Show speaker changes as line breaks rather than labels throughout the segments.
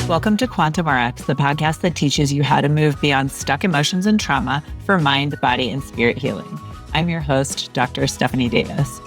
Welcome to Quantum RX, the podcast that teaches you how to move beyond stuck emotions and trauma for mind, body, and spirit healing. I'm your host, Dr. Stephanie Davis.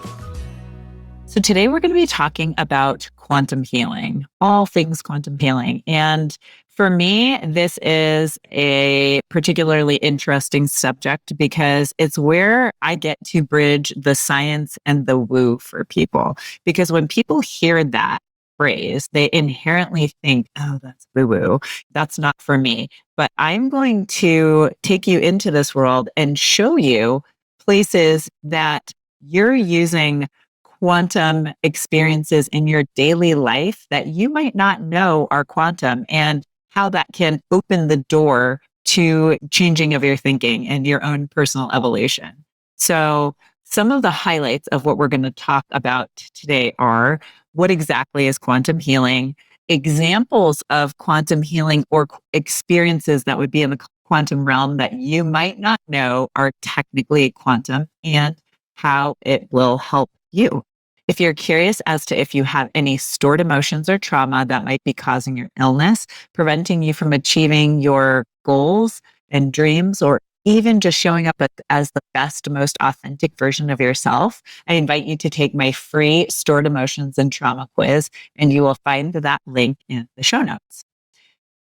So today we're going to be talking about quantum healing, all things quantum healing. And for me, this is a particularly interesting subject because it's where I get to bridge the science and the woo for people. Because when people hear that phrase, they inherently think, oh, that's woo-woo. That's not for me. But I'm going to take you into this world and show you places that you're using quantum experiences in your daily life that you might not know are quantum, and how that can open the door to changing of your thinking and your own personal evolution. So some of the highlights of what we're going to talk about today are: what exactly is quantum healing? Examples of quantum healing or experiences that would be in the quantum realm that you might not know are technically quantum, and how it will help you. If you're curious as to if you have any stored emotions or trauma that might be causing your illness, preventing you from achieving your goals and dreams, or even just showing up as the best, most authentic version of yourself, I invite you to take my free stored emotions and trauma quiz, and you will find that link in the show notes.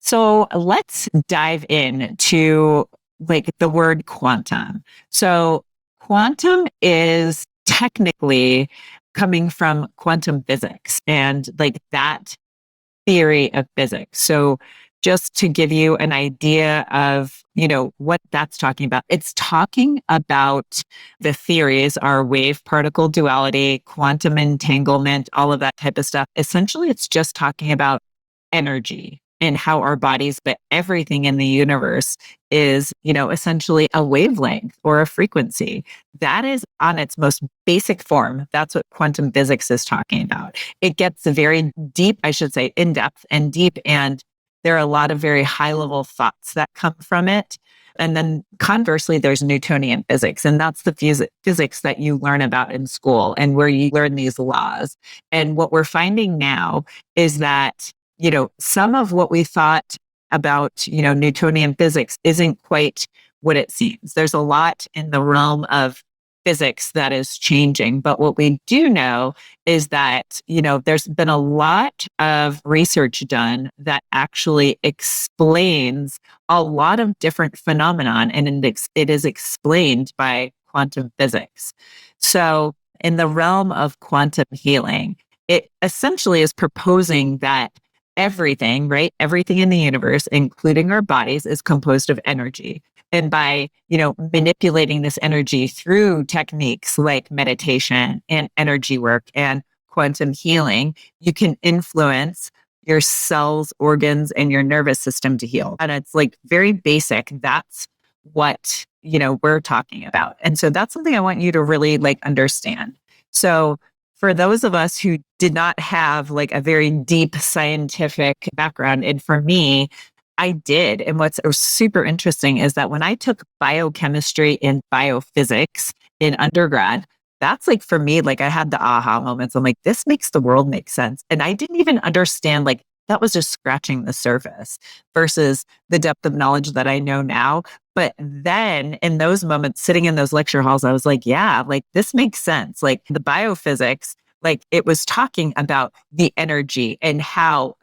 So let's dive in to the word quantum. So quantum is technically coming from quantum physics and that theory of physics. So just to give you an idea of, what that's talking about, it's talking about the theories are wave particle duality, quantum entanglement, all of that type of stuff. Essentially, it's just talking about energy and how our bodies, but everything in the universe is, essentially a wavelength or a frequency. That is on its most basic form. That's what quantum physics is talking about. It gets very deep, I should say, in depth and deep. And there are a lot of very high level thoughts that come from it. And then conversely, there's Newtonian physics, and that's the physics that you learn about in school and where you learn these laws. And what we're finding now is that some of what we thought about, Newtonian physics isn't quite what it seems. There's a lot in the realm of physics that is changing. But what we do know is that, there's been a lot of research done that actually explains a lot of different phenomenon, and it is explained by quantum physics. So in the realm of quantum healing, it essentially is proposing that everything, right? Everything in the universe, including our bodies, is composed of energy. And by, manipulating this energy through techniques like meditation and energy work and quantum healing, you can influence your cells, organs, and your nervous system to heal. And it's very basic. That's what, we're talking about. And so that's something I want you to really understand. So for those of us who did not have a very deep scientific background, and for me, I did. And what's super interesting is that when I took biochemistry and biophysics in undergrad, that's for me, I had the aha moments. I'm like, this makes the world make sense. And I didn't even understand, that was just scratching the surface versus the depth of knowledge that I know now. But then in those moments, sitting in those lecture halls, I was like, yeah, this makes sense. The biophysics, it was talking about the energy and how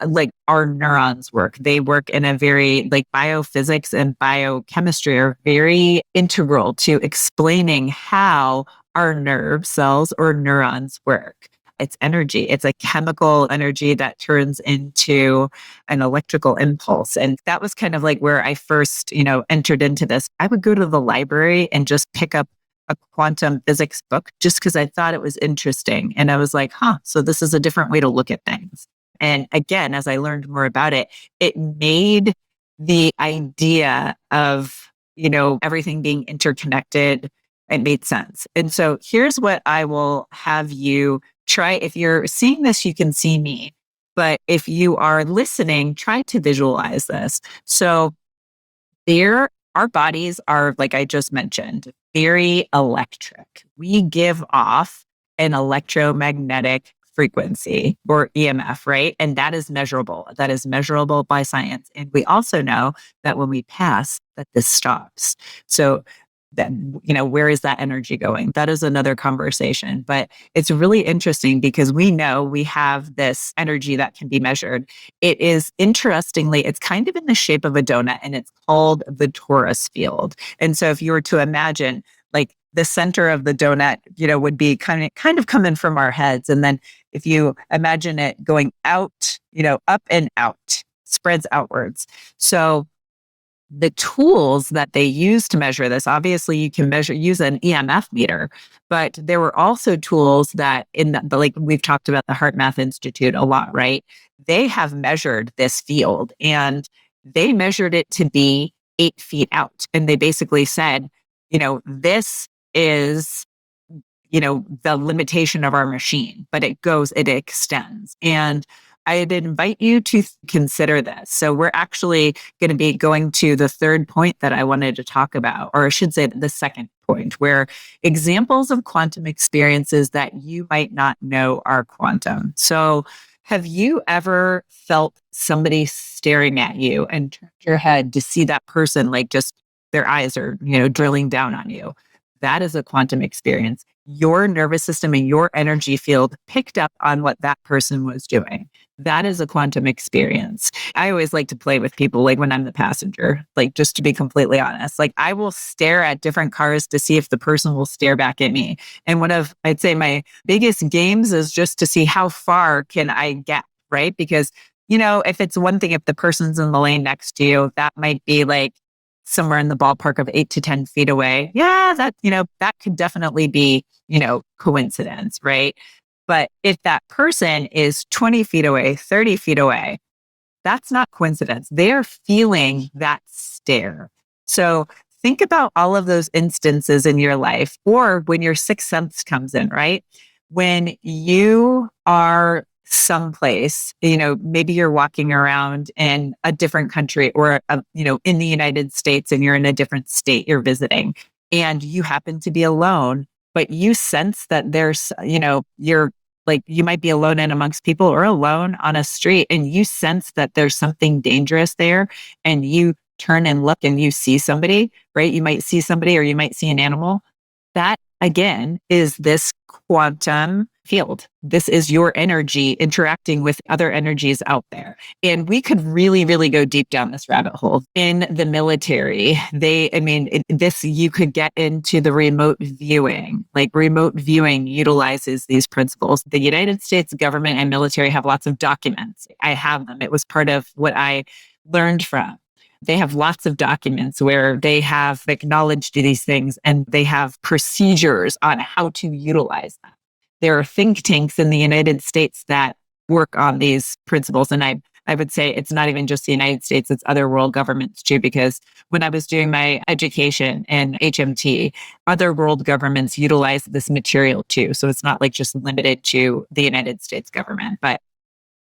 our neurons work. They work in a very biophysics and biochemistry are very integral to explaining how our nerve cells or neurons work. It's energy. It's a chemical energy that turns into an electrical impulse. And that was kind of where I first, entered into this. I would go to the library and just pick up a quantum physics book just because I thought it was interesting. And I was like, so this is a different way to look at things. And again, as I learned more about it, it made the idea of, everything being interconnected, it made sense. And so here's what I will have you try. If you're seeing this, you can see me. But if you are listening, try to visualize this. So our bodies are, like I just mentioned, very electric. We give off an electromagnetic frequency or EMF, right? And that is measurable. That is measurable by science. And we also know that when we pass, that this stops. So then, where is that energy going? That is another conversation. But it's really interesting because we know we have this energy that can be measured. It is interestingly, it's kind of in the shape of a donut and it's called the torus field. And so if you were to imagine like the center of the donut, would be kind of coming from our heads. And then if you imagine it going out, up and out, spreads outwards. So the tools that they use to measure this, obviously you can use an EMF meter, but there were also tools that like we've talked about the Heart Math Institute a lot, right? They have measured this field and they measured it to be 8 feet out. And they basically said, this is, the limitation of our machine, but it extends. And I'd invite you to consider this. So we're actually going to be going to the third point that I wanted to talk about, or I should say the second point, where examples of quantum experiences that you might not know are quantum. So have you ever felt somebody staring at you and turned your head to see that person, like just their eyes are, drilling down on you? That is a quantum experience. Your nervous system and your energy field picked up on what that person was doing. That is a quantum experience. I always like to play with people, like when I'm the passenger, like just to be completely honest, like I will stare at different cars to see if the person will stare back at me. And I'd say my biggest games is just to see how far can I get, right? Because, if it's one thing, if the person's in the lane next to you, that might be like somewhere in the ballpark of 8 to 10 feet away. Yeah, that could definitely be, coincidence, right? But if that person is 20 feet away, 30 feet away, that's not coincidence. They are feeling that stare. So think about all of those instances in your life or when your sixth sense comes in, right? When you are someplace, maybe you're walking around in a different country or, in the United States and you're in a different state you're visiting and you happen to be alone, but you sense that there's, you're like, you might be alone in amongst people or alone on a street and you sense that there's something dangerous there and you turn and look and you see somebody, right? You might see somebody or you might see an animal. That again is this quantum field. This is your energy interacting with other energies out there. And we could really, really go deep down this rabbit hole. In the military, you could get into the remote viewing. Like remote viewing utilizes these principles. The United States government and military have lots of documents. I have them. It was part of what I learned from. They have lots of documents where they have acknowledged these things and they have procedures on how to utilize them. There are think tanks in the United States that work on these principles. And I would say it's not even just the United States, it's other world governments too, because when I was doing my education in HMT, other world governments utilize this material too. So it's not like just limited to the United States government, but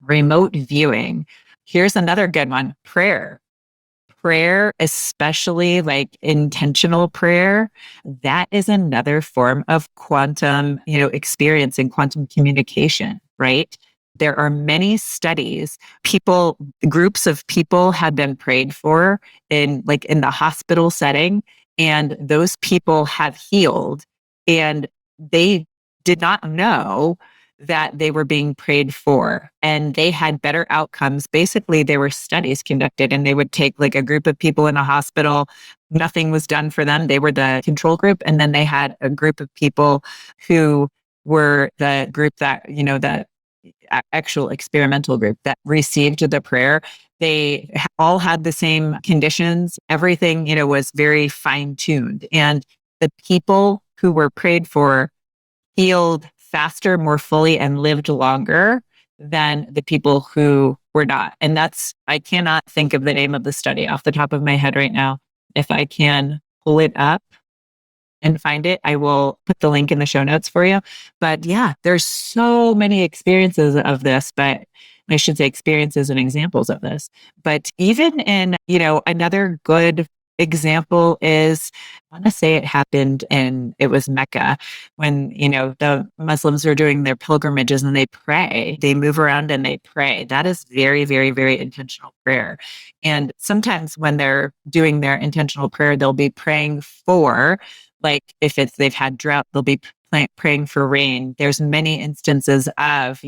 remote viewing. Here's another good one, prayer. Prayer, especially like intentional prayer, that is another form of quantum, experience and quantum communication, right? There are many studies, groups of people have been prayed for in the hospital setting, and those people have healed and they did not know that they were being prayed for and they had better outcomes. Basically, there were studies conducted and they would take like a group of people in a hospital. Nothing was done for them. They were the control group. And then they had a group of people who were the group that, the actual experimental group that received the prayer. They all had the same conditions. Everything, was very fine tuned. And the people who were prayed for healed faster, more fully, and lived longer than the people who were not. And I cannot think of the name of the study off the top of my head right now. If I can pull it up and find it, I will put the link in the show notes for you. But yeah, there's so many experiences of this, but I should say experiences and examples of this. But even in, another good example is, I want to say it happened it was Mecca when, the Muslims were doing their pilgrimages and they move around and they pray. That is very, very, very intentional prayer. And sometimes when they're doing their intentional prayer, they'll be praying for, like if they've had drought, they'll be praying for rain. There's many instances of,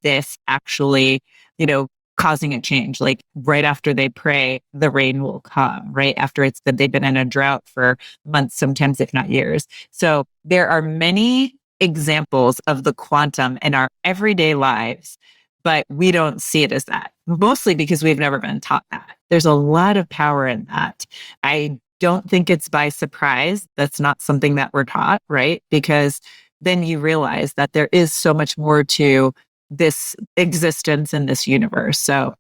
this actually, you know, causing a change. Like right after they pray, the rain will come, right after they've been in a drought for months, sometimes if not years. So there are many examples of the quantum in our everyday lives, but we don't see it as that, mostly because we've never been taught that. There's a lot of power in that. I don't think it's by surprise. That's not something that we're taught, right? Because then you realize that there is so much more to this existence in this universe. So,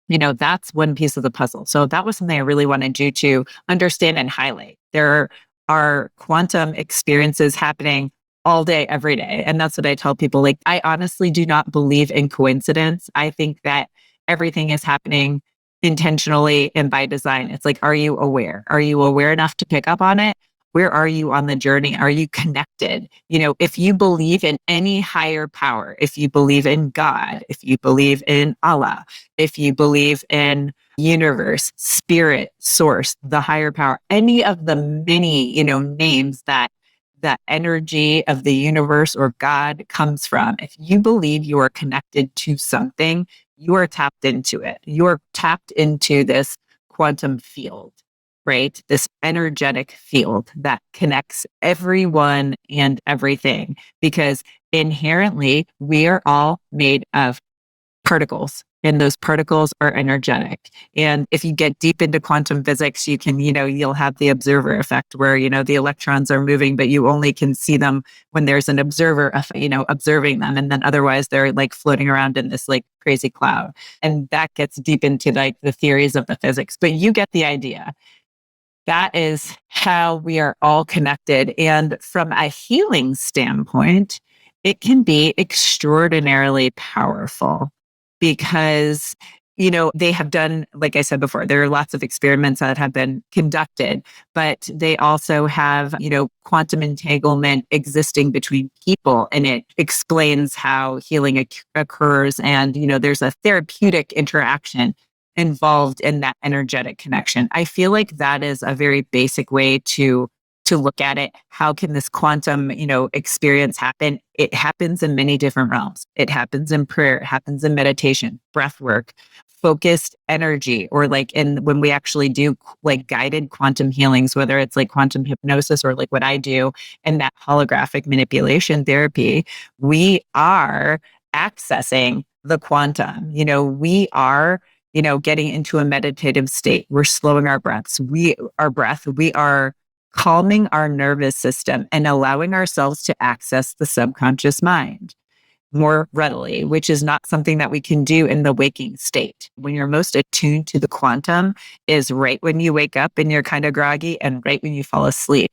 that's one piece of the puzzle. So that was something I really wanted you to understand and highlight. There are quantum experiences happening all day, every day. And that's what I tell people. Like, I honestly do not believe in coincidence. I think that everything is happening intentionally and by design. It's like, are you aware? Are you aware enough to pick up on it? Where are you on the journey? Are you connected? If you believe in any higher power, if you believe in God, if you believe in Allah, if you believe in universe, spirit, source, the higher power, any of the many, names that energy of the universe or God comes from, if you believe you are connected to something, you are tapped into it. You are tapped into this quantum field, right? This energetic field that connects everyone and everything, because inherently we are all made of particles, and those particles are energetic. And if you get deep into quantum physics, you can, you'll have the observer effect where, the electrons are moving, but you only can see them when there's an observer, observing them. And then otherwise they're like floating around in this like crazy cloud. And that gets deep into like the theories of the physics, but you get the idea. That is how we are all connected. And from a healing standpoint, it can be extraordinarily powerful because, they have done, like I said before, there are lots of experiments that have been conducted, but they also have, quantum entanglement existing between people, and it explains how healing occurs. And, there's a therapeutic interaction involved in that energetic connection. I feel like that is a very basic way to look at it. How can this quantum, experience happen? It happens in many different realms. It happens in prayer, it happens in meditation, breath work, focused energy, or when we actually do like guided quantum healings, whether it's like quantum hypnosis or like what I do in that holographic manipulation therapy, we are accessing the quantum. We are getting into a meditative state. We're slowing our breaths. We are calming our nervous system and allowing ourselves to access the subconscious mind more readily, which is not something that we can do in the waking state. When you're most attuned to the quantum is right when you wake up and you're kind of groggy, and right when you fall asleep,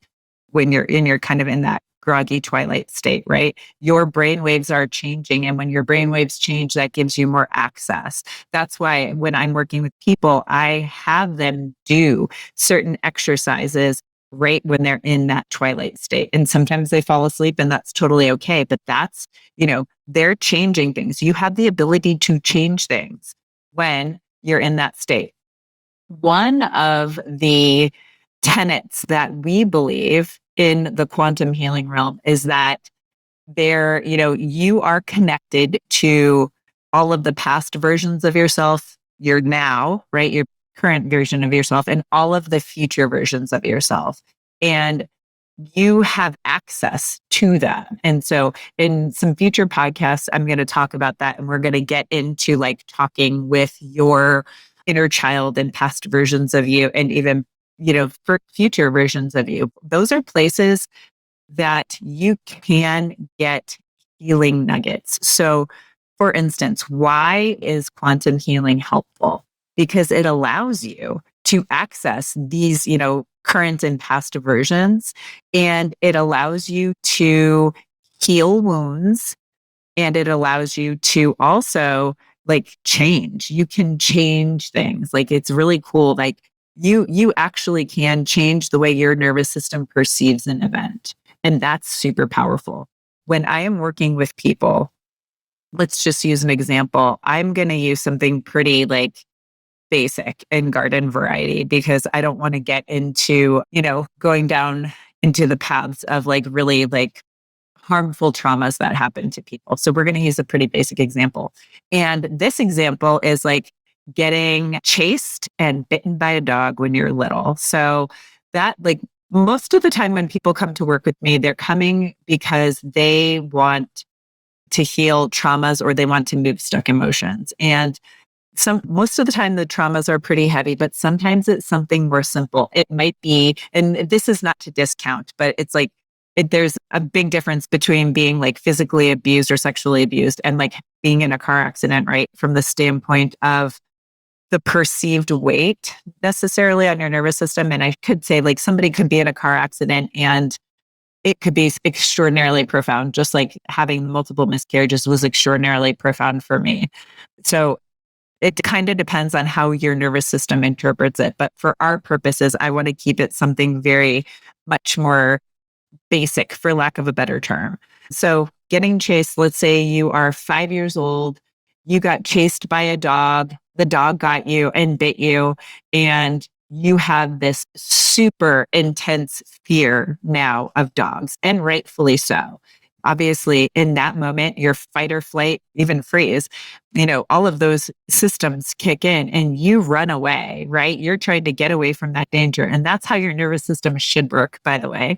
when you're kind of in that groggy twilight state, right? Your brain waves are changing. And when your brain waves change, that gives you more access. That's why when I'm working with people, I have them do certain exercises right when they're in that twilight state. And sometimes they fall asleep, and that's totally okay. But that's, they're changing things. You have the ability to change things when you're in that state. One of the tenets that we believe in the quantum healing realm is that you are connected to all of the past versions of yourself, your now, right? Your current version of yourself, and all of the future versions of yourself. And you have access to that. And so in some future podcasts, I'm going to talk about that. And we're going to get into like talking with your inner child and past versions of you, and even, for future versions of you. Those are places that you can get healing nuggets. So, for instance, why is quantum healing helpful? Because it allows you to access these, current and past versions, and it allows you to heal wounds, and it allows you to also like change. You can change things. Like it's really cool. Like you actually can change the way your nervous system perceives an event. And that's super powerful. When I am working with people, let's just use an example. I'm going to use something pretty like basic and garden variety because I don't want to get into, going down into the paths of like really like harmful traumas that happen to people. So we're going to use a pretty basic example. And this example is like getting chased and bitten by a dog when you're little. So that like most of the time when people come to work with me, they're coming because they want to heal traumas or they want to move stuck emotions. And most of the time the traumas are pretty heavy, but sometimes it's something more simple. It might be, and this is not to discount, but it's like there's a big difference between being like physically abused or sexually abused and like being in a car accident, right? From the standpoint of the perceived weight necessarily on your nervous system. And I could say like somebody could be in a car accident and it could be extraordinarily profound, just like having multiple miscarriages was extraordinarily profound for me. So it kind of depends on how your nervous system interprets it. But for our purposes, I want to keep it something very much more basic, for lack of a better term. So getting chased, let's say you are 5 years old, you got chased by a dog, the dog got you and bit you, and you have this super intense fear now of dogs, and rightfully so. Obviously, in that moment, your fight or flight, even freeze, all of those systems kick in and you run away, right? You're trying to get away from that danger. And that's how your nervous system should work, by the way.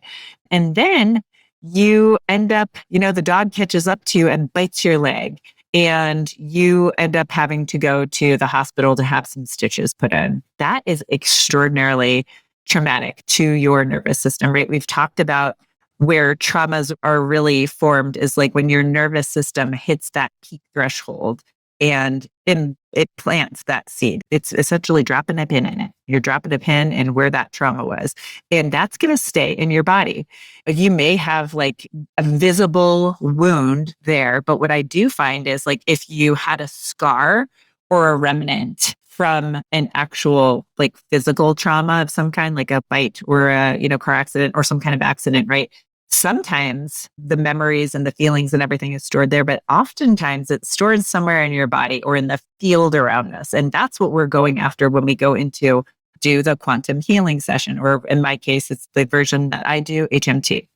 And then you end up, the dog catches up to you and bites your leg. And you end up having to go to the hospital to have some stitches put in. That is extraordinarily traumatic to your nervous system, right? We've talked about where traumas are really formed is like when your nervous system hits that peak threshold and it plants that seed. It's essentially dropping a pin in it. You're dropping a pin in where that trauma was. And that's going to stay in your body. You may have like a visible wound there, but what I do find is like if you had a scar or a remnant from an actual like physical trauma of some kind, like a bite or a, car accident or some kind of accident, right? Sometimes the memories and the feelings and everything is stored there, but oftentimes it's stored somewhere in your body or in the field around us. And that's what we're going after when we go into do the quantum healing session, or in my case, it's the version that I do, HMT.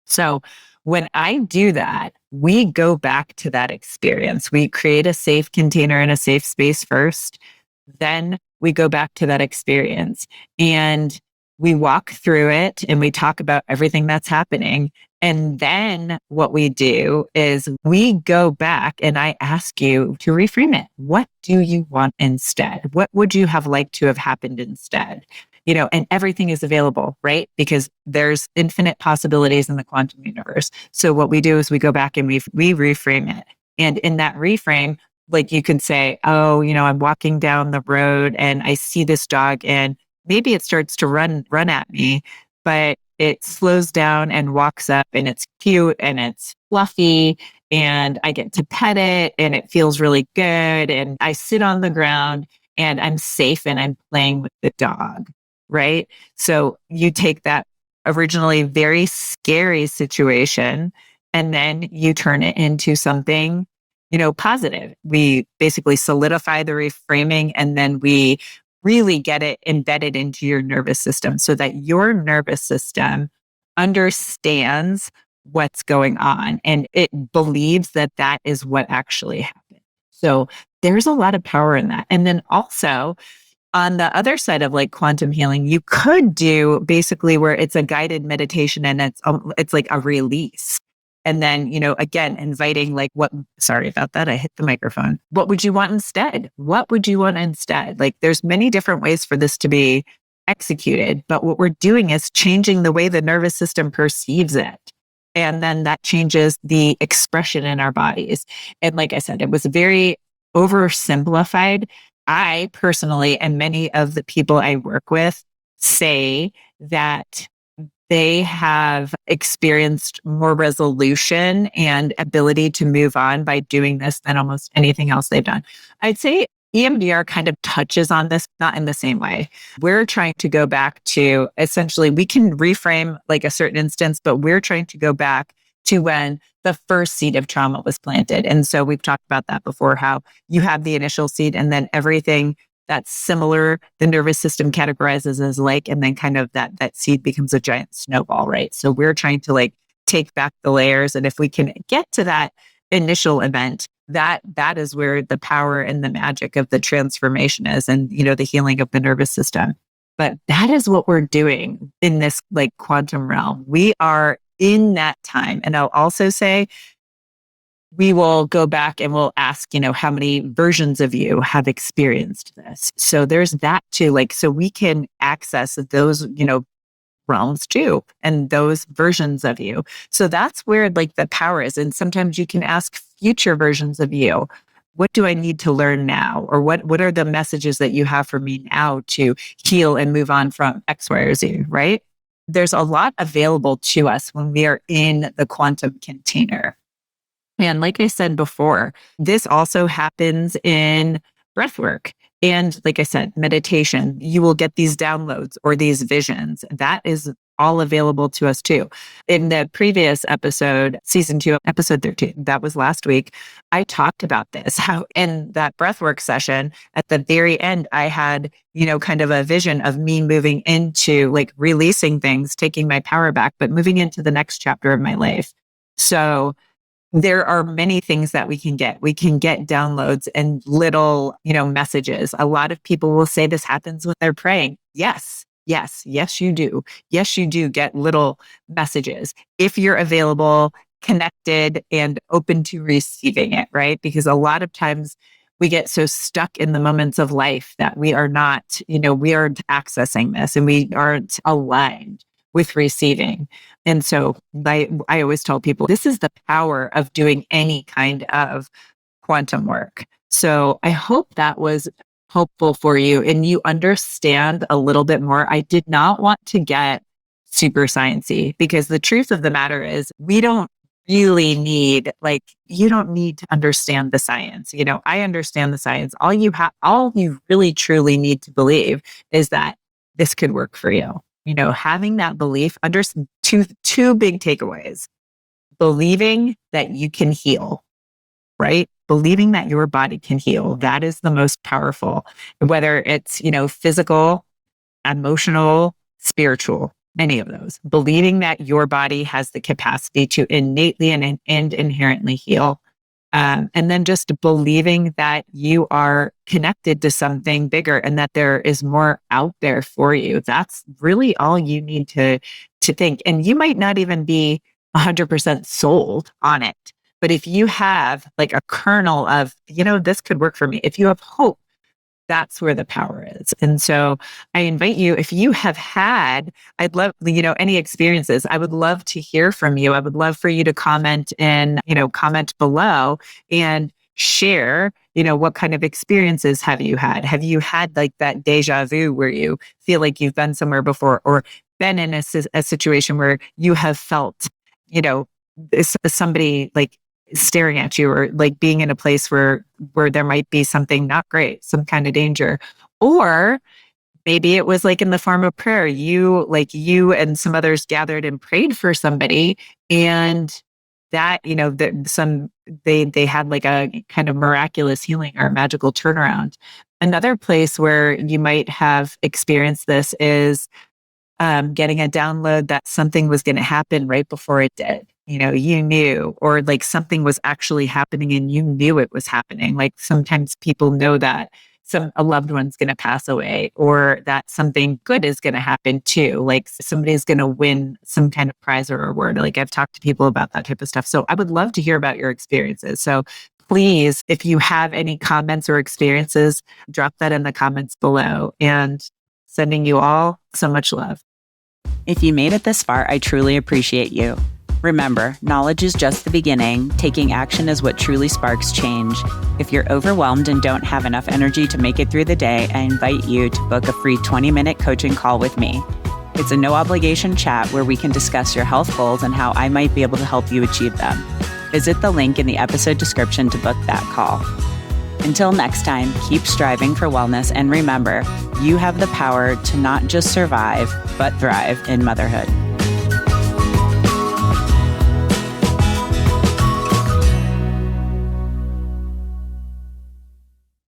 So when I do that, we go back to that experience. We create a safe container and a safe space first. Then we go back to that experience and we walk through it and we talk about everything that's happening. And then what we do is we go back and I ask you to reframe it. What do you want instead? What would you have liked to have happened instead? And everything is available, right? Because there's infinite possibilities in the quantum universe. So what we do is we go back and we reframe it. And in that reframe, like you could say, oh, I'm walking down the road and I see this dog and maybe it starts to run at me, but it slows down and walks up and it's cute and it's fluffy and I get to pet it and it feels really good. And I sit on the ground and I'm safe and I'm playing with the dog, right? So you take that originally very scary situation and then you turn it into something positive. We basically solidify the reframing and then we really get it embedded into your nervous system so that your nervous system understands what's going on and it believes that that is what actually happened. So there's a lot of power in that. And then also on the other side of like quantum healing, you could do basically where it's a guided meditation and it's like a release. And then, again, inviting like sorry about that. I hit the microphone. What would you want instead? What would you want instead? Like there's many different ways for this to be executed, but what we're doing is changing the way the nervous system perceives it. And then that changes the expression in our bodies. And like I said, it was very oversimplified. I personally, and many of the people I work with say that they have experienced more resolution and ability to move on by doing this than almost anything else they've done. I'd say EMDR kind of touches on this, not in the same way. We're trying to go back to essentially, we can reframe like a certain instance, but we're trying to go back to when the first seed of trauma was planted. And so we've talked about that before, how you have the initial seed and then everything that's similar, the nervous system categorizes as like, and then kind of that seed becomes a giant snowball, right? So we're trying to like take back the layers. And if we can get to that initial event, that is where the power and the magic of the transformation is, and, you know, the healing of the nervous system. But that is what we're doing in this like quantum realm. We are in that time. And I'll also say, we will go back and we'll ask, you know, how many versions of you have experienced this? So there's that too. Like, so we can access those, you know, realms too, and those versions of you. So that's where like the power is. And sometimes you can ask future versions of you, what do I need to learn now? Or what are the messages that you have for me now to heal and move on from X, Y, or Z, right? There's a lot available to us when we are in the quantum container. And like I said before, this also happens in breathwork. And like I said, meditation, you will get these downloads or these visions. That is all available to us too. In the previous episode, season 2, episode 13, that was last week, I talked about this, how in that breathwork session, at the very end, I had, you know, kind of a vision of me moving into like releasing things, taking my power back, but moving into the next chapter of my life. So there are many things that we can get. We can get downloads and little, you know, messages. A lot of people will say this happens when they're praying. Yes, you do. Yes, you do get little messages if you're available, connected, and open to receiving it, right? Because a lot of times we get so stuck in the moments of life that we are not, you know, we aren't accessing this and we aren't aligned with receiving. And so I always tell people, this is the power of doing any kind of quantum work. So I hope that was helpful for you and you understand a little bit more. I did not want to get super sciencey because the truth of the matter is we don't really need, like, you don't need to understand the science. You know, I understand the science. All you really truly need to believe is that this could work for you. You know, having that belief, two big takeaways: believing that you can heal, right? Believing that your body can heal. That is the most powerful, whether it's, you know, physical, emotional, spiritual, any of those. Believing that your body has the capacity to innately and inherently heal. And then just believing that you are connected to something bigger and that there is more out there for you. That's really all you need to think. And you might not even be 100% sold on it. But if you have like a kernel of, you know, this could work for me, if you have hope, that's where the power is. And so I invite you, if you have had, I'd love, you know, any experiences, I would love to hear from you. I would love for you to comment below and share, you know, what kind of experiences have you had? Have you had like that deja vu where you feel like you've been somewhere before or been in a situation where you have felt, you know, somebody like staring at you or like being in a place where there might be something not great, some kind of danger. Or maybe it was like in the form of prayer, you and some others gathered and prayed for somebody and that, you know, they had like a kind of miraculous healing or magical turnaround. Another place where you might have experienced this is getting a download that something was going to happen right before it did. You know, you knew, or like something was actually happening and you knew it was happening. Like sometimes people know that a loved one's going to pass away or that something good is going to happen too. Like somebody's going to win some kind of prize or award. Like I've talked to people about that type of stuff. So I would love to hear about your experiences. So please, if you have any comments or experiences, drop that in the comments below, and sending you all so much love.
If you made it this far, I truly appreciate you. Remember, knowledge is just the beginning. Taking action is what truly sparks change. If you're overwhelmed and don't have enough energy to make it through the day, I invite you to book a free 20-minute coaching call with me. It's a no-obligation chat where we can discuss your health goals and how I might be able to help you achieve them. Visit the link in the episode description to book that call. Until next time, keep striving for wellness, and remember, you have the power to not just survive, but thrive in motherhood.